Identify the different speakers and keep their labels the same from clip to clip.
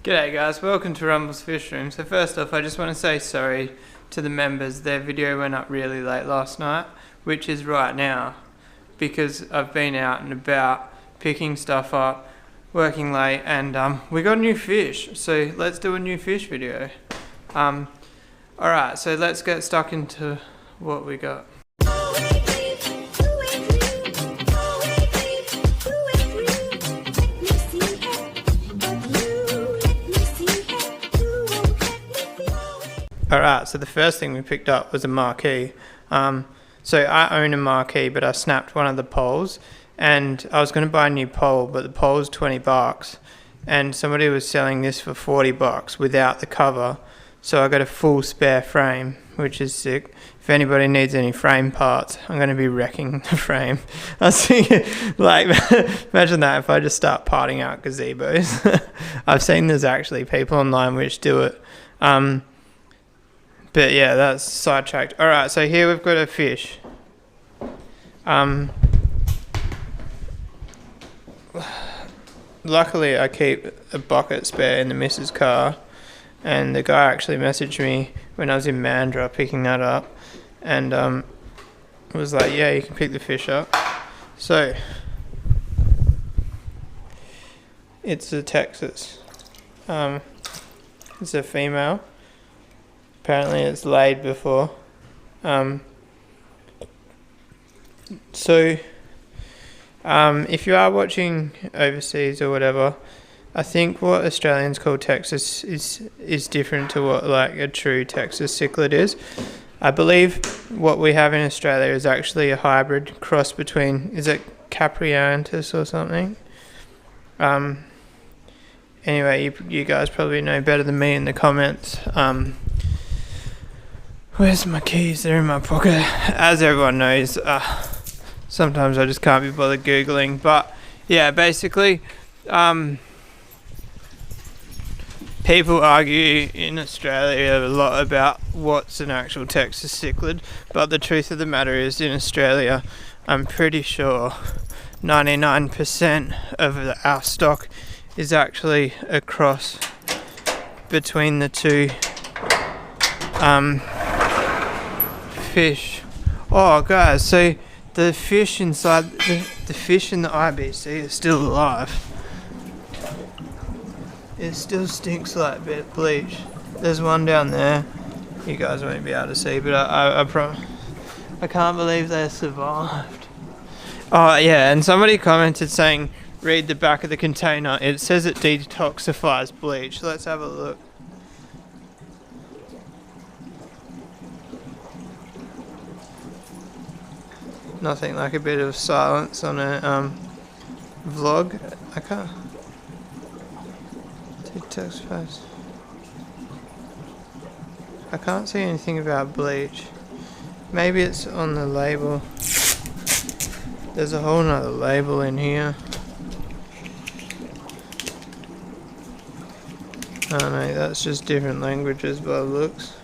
Speaker 1: G'day guys, welcome to Rumble's Fish Room. So first off, I just want to say sorry to the members. Their video went up really late last night, which is right now, because I've been out and about picking stuff up, working late, and we got a new fish. So let's do a new fish video. Alright, so let's get stuck into what we got. Alright, so the first thing we picked up was a marquee. So I own a marquee, but I snapped one of the poles, and I was going to buy a new pole, but the pole's 20 bucks, and somebody was selling this for 40 bucks without the cover, so I got a full spare frame, which is sick. If anybody needs any frame parts, I'm going to be wrecking the frame. I was thinking, like, imagine that if I just start parting out gazebos. I've seen there's actually people online which do it. But yeah, that's sidetracked. Alright, so here we've got a fish. Luckily I keep a bucket spare in the missus' car, and the guy actually messaged me when I was in Mandurah picking that up, and was like, yeah, you can pick the fish up. So it's a Texas. It's a female. Apparently it's laid before. If you are watching overseas or whatever, I think what Australians call Texas is different to what like a true Texas cichlid is. I believe what we have in Australia is actually a hybrid cross between, is it Capriantus or something? Anyway, you guys probably know better than me in the comments. Where's my keys? They're in my pocket. As everyone knows, sometimes I just can't be bothered Googling. But yeah, basically, people argue in Australia a lot about what's an actual Texas cichlid. But the truth of the matter is, in Australia, I'm pretty sure 99% of our stock is actually a cross between the two fish. Oh guys, so the fish inside the fish in the IBC is still alive. It still stinks like bleach. There's one down there. You guys won't be able to see, but I can't believe they survived. Oh yeah, and somebody commented saying read the back of the container. It says it detoxifies bleach. Let's have a look. Nothing like a bit of silence on a vlog. I can't. Detoxifies. I can't see anything about bleach. Maybe it's on the label. There's a whole nother label in here. Oh no, that's just different languages by the looks.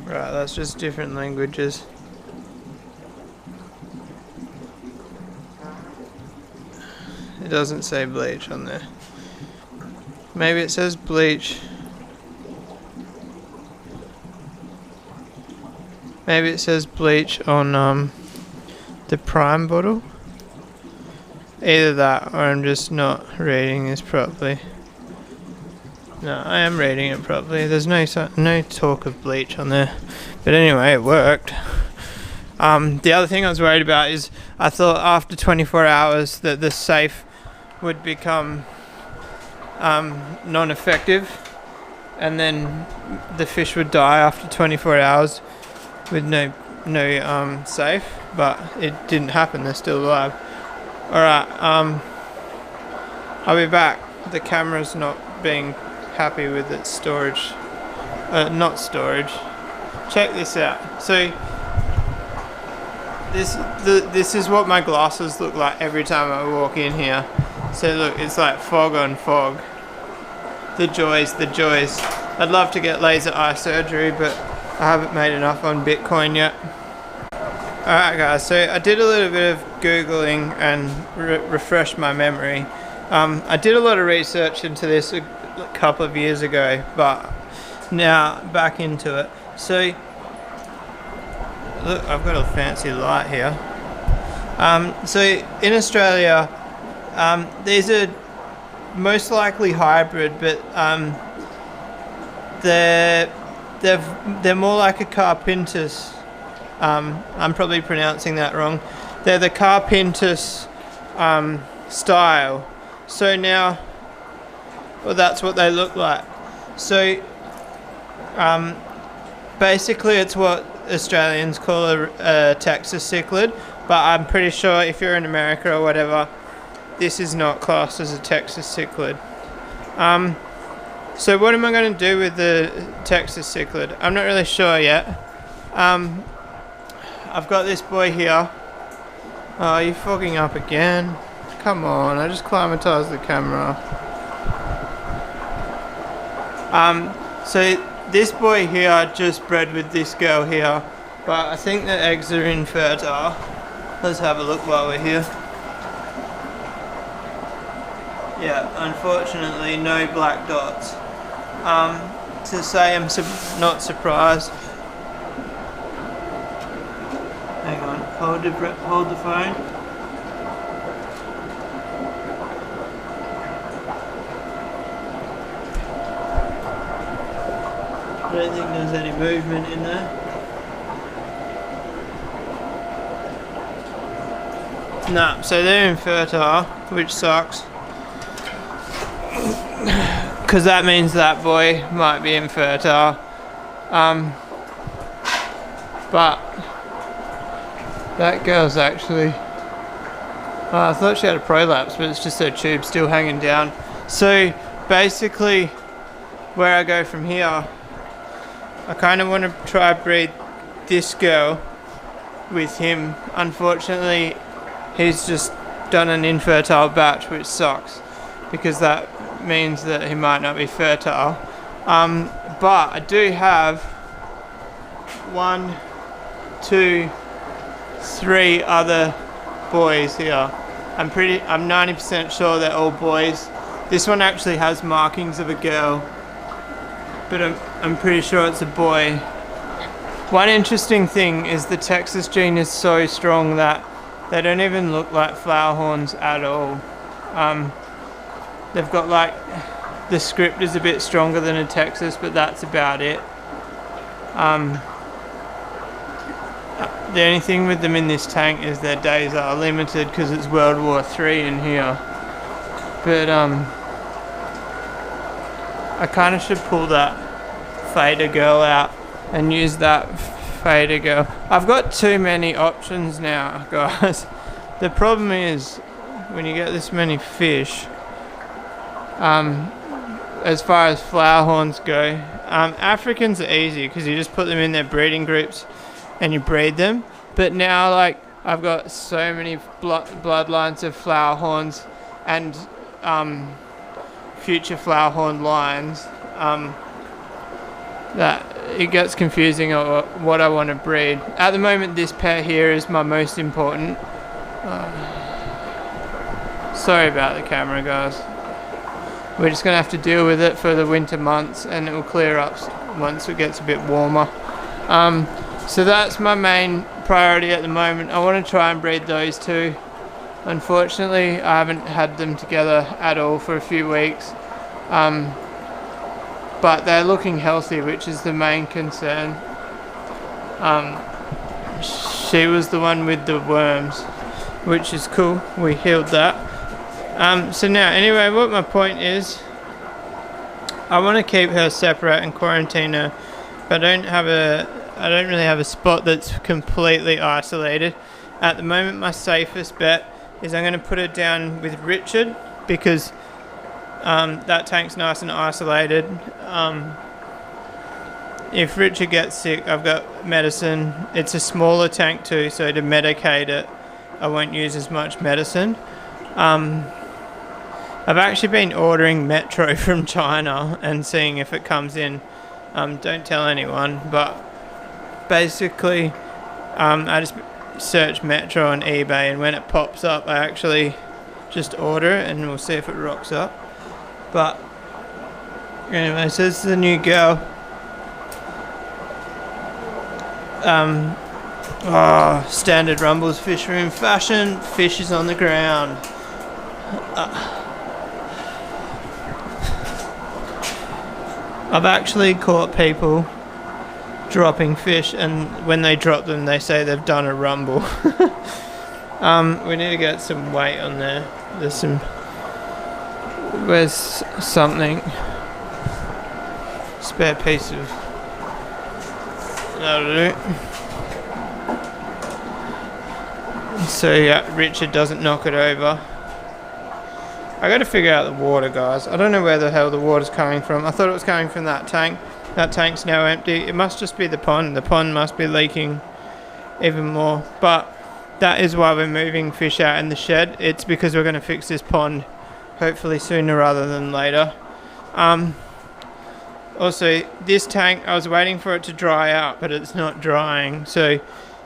Speaker 1: Right, that's just different languages. It doesn't say bleach on there. Maybe it says bleach. Maybe it says bleach on the prime bottle. Either that or I'm just not reading this properly. No, I am reading it properly. There's no talk of bleach on there. But anyway, it worked. The other thing I was worried about is I thought after 24 hours that the safe would become non-effective, and then the fish would die after 24 hours with no safe, but it didn't happen. They're still alive. Alright, I'll be back. The camera's not being happy with its storage. Not storage. Check this out. So this is what my glasses look like every time I walk in here. So look, it's like fog on fog. The joys. I'd love to get laser eye surgery, but I haven't made enough on Bitcoin yet. Alright guys, so I did a little bit of Googling and refreshed my memory, I did a lot of research into this a couple of years ago, but now back into it. So, look, I've got a fancy light here. So in Australia, these are most likely hybrid, but they're more like a Carpintus. I'm probably pronouncing that wrong. They're the Carpintus style. So now, well, that's what they look like. So basically, it's what Australians call a Texas cichlid, but I'm pretty sure if you're in America or whatever, this is not classed as a Texas cichlid. So what am I going to do with the Texas cichlid? I'm not really sure yet. I've got this boy here. Oh, you're fogging up again. Come on, I just climatized the camera. So this boy here just bred with this girl here, but I think the eggs are infertile. Let's have a look while we're here. Yeah, unfortunately no black dots. To say I'm not surprised. Hang on, hold the phone. I don't think there's any movement in there. No, so they're infertile, which sucks. Because that means that boy might be infertile. But that girl's actually... I thought she had a prolapse, but it's just her tube still hanging down. So basically, where I go from here, I kind of want to try breed this girl with him. Unfortunately, he's just done an infertile batch, which sucks, because that means that he might not be fertile. But I do have 1, 2, 3 other boys here. I'm 90% sure they're all boys. This one actually has markings of a girl, but I'm pretty sure it's a boy. One interesting thing is the Texas gene is so strong that they don't even look like flower horns at all. They've got like, the script is a bit stronger than a Texas, but that's about it. The only thing with them in this tank is their days are limited because it's World War III in here. But I kind of should pull that fader girl out and use that fader girl. I've got too many options now, guys. The problem is when you get this many fish, as far as flower horns go, Africans are easy because you just put them in their breeding groups and you breed them. But now, like, I've got so many bloodlines of flower horns and future flower horn lines that it gets confusing on what I want to breed. At the moment, this pair here is my most important. Sorry about the camera, guys. We're just going to have to deal with it for the winter months, and it will clear up once it gets a bit warmer. So that's my main priority at the moment. I want to try and breed those two. Unfortunately, I haven't had them together at all for a few weeks. But they're looking healthy, which is the main concern. She was the one with the worms, which is cool. We healed that. So now, anyway, what my point is, I want to keep her separate and quarantine her, but I don't really have a spot that's completely isolated. At the moment, my safest bet is I'm going to put her down with Richard, because that tank's nice and isolated. If Richard gets sick, I've got medicine. It's a smaller tank too, so to medicate it, I won't use as much medicine. I've actually been ordering Metro from China and seeing if it comes in. Don't tell anyone, but basically I just search Metro on eBay, and when it pops up, I actually just order it and we'll see if it rocks up. But anyway, so this is the new girl. Standard Rumbles fish room fashion. Fish is on the ground. I've actually caught people dropping fish, and when they drop them they say they've done a rumble. We need to get some weight on there. Where's something? Spare piece of... That'll do. So yeah, Richard doesn't knock it over. I gotta figure out the water, guys. I don't know where the hell the water's coming from. I thought it was coming from that tank. That tank's now empty. It must just be the pond. The pond must be leaking even more. But that is why we're moving fish out in the shed. It's because we're gonna fix this pond hopefully sooner rather than later. Also, this tank, I was waiting for it to dry out, but it's not drying. So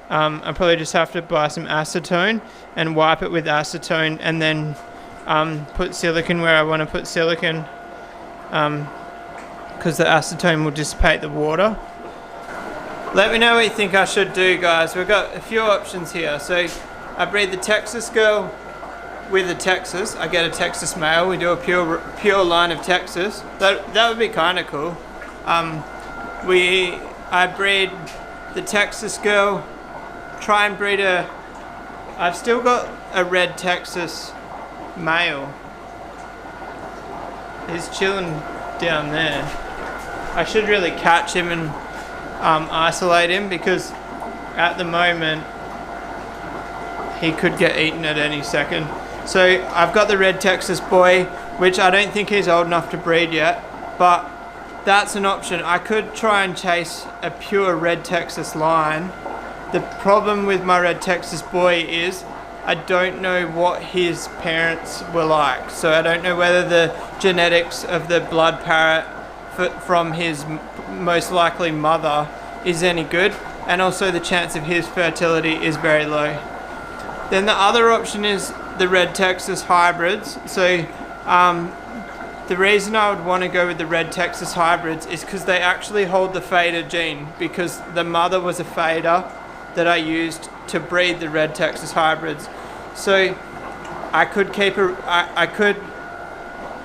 Speaker 1: I probably just have to buy some acetone and wipe it with acetone, and then put silicone where I want to put silicone, because the acetone will dissipate the water. Let me know what you think I should do, guys. We've got a few options here. So I breed the Texas girl with a Texas. I get a Texas male. We do a pure line of Texas. That would be kind of cool. I breed the Texas girl. Try and breed a... I've still got a red Texas male. He's chilling down there. I should really catch him and isolate him, because at the moment he could get eaten at any second. So I've got the red Texas boy, which I don't think he's old enough to breed yet, but that's an option. I could try and chase a pure red Texas line. The problem with my red Texas boy is I don't know what his parents were like. So I don't know whether the genetics of the blood parrot from his most likely mother is any good, and also the chance of his fertility is very low. Then the other option is the red Texas hybrids. So the reason I would want to go with the red Texas hybrids is because they actually hold the fader gene, because the mother was a fader that I used to breed the red Texas hybrids. So I could keep I could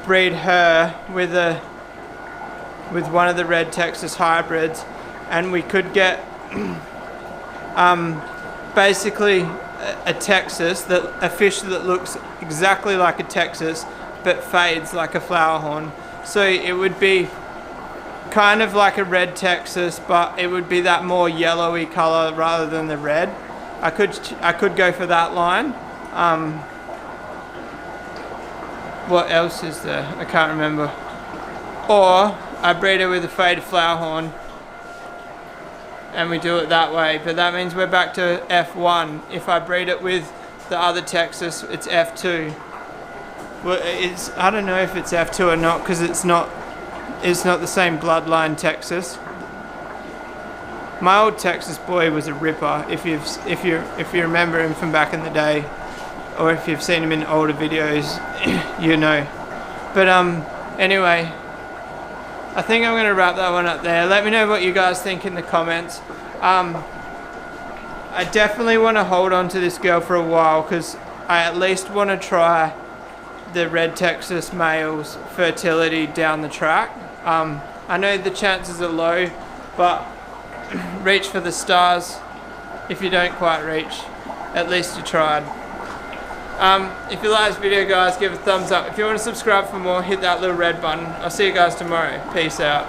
Speaker 1: breed her with one of the red Texas hybrids, and we could get basically a Texas, a fish that looks exactly like a Texas but fades like a flower horn. So it would be kind of like a red Texas, but it would be that more yellowy color rather than the red. I could go for that line. What else is there? I can't remember. Or I breed it with a faded flower horn, and we do it that way. But that means we're back to F1. If I breed it with the other Texas, it's F2. Well, I don't know if it's F2 or not, because it's not the same bloodline Texas. My old Texas boy was a ripper. If you remember him from back in the day, or if you've seen him in older videos, you know. But anyway, I think I'm going to wrap that one up there. Let me know what you guys think in the comments. I definitely want to hold on to this girl for a while, because I at least want to try the red Texas male's fertility down the track. I know the chances are low, but reach for the stars. If you don't quite reach, at least you tried. If you like this video, guys, give it a thumbs up. If you want to subscribe for more, hit that little red button. I'll see you guys tomorrow. Peace out.